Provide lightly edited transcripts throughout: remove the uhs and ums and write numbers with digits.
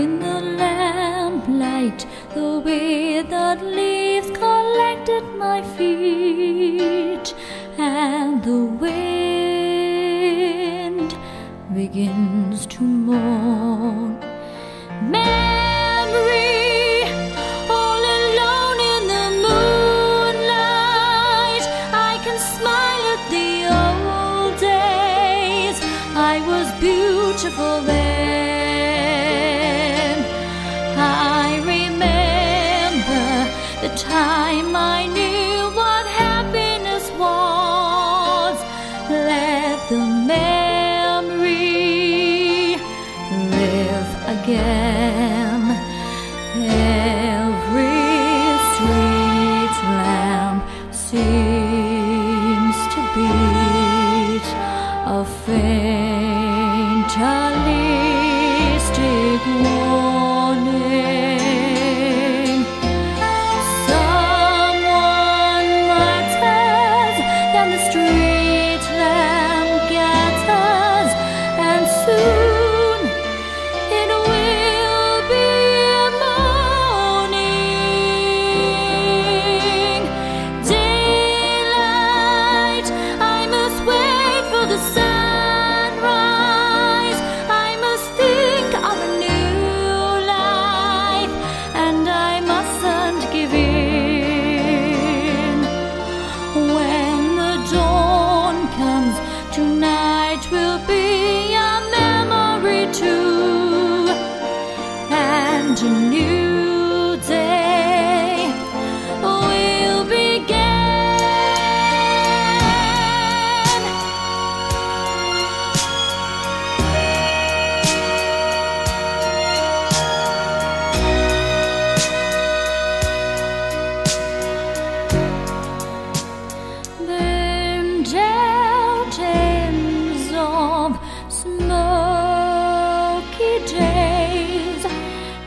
in the lamplight, the withered leaves collect at my feet, and the wind begins to mourn. Memory, all alone in the moonlight, I can smile at the old days. I was beautiful then. I remember the time I knew what happiness was. Let the memory live again. Every street lamp seems to beat a fatalistic warning. Someone mutters, then the street lamp gathers, and soon it will be morning. Daylight, I must wait for the sunrise. I must think of a new life, and I mustn't give in. When the dawn comes, tonight will be a memory too, and a new day will begin. Burned out ends of smoky days,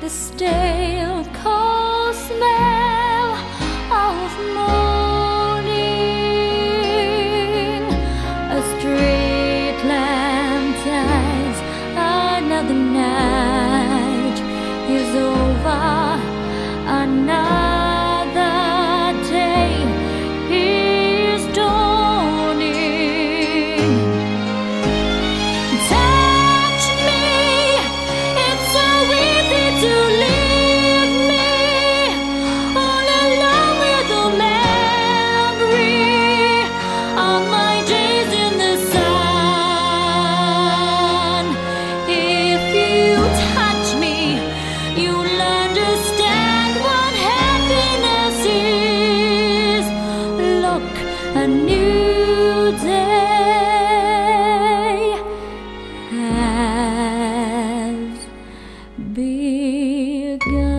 the stale coal smell of morning. A street lamp dies, another night is over, another day is dawning. Touch me, it's so easy to leave me all alone with the memory of my days in the sun. If you touch me, you'll understand what happiness is. Look, a new day has begun.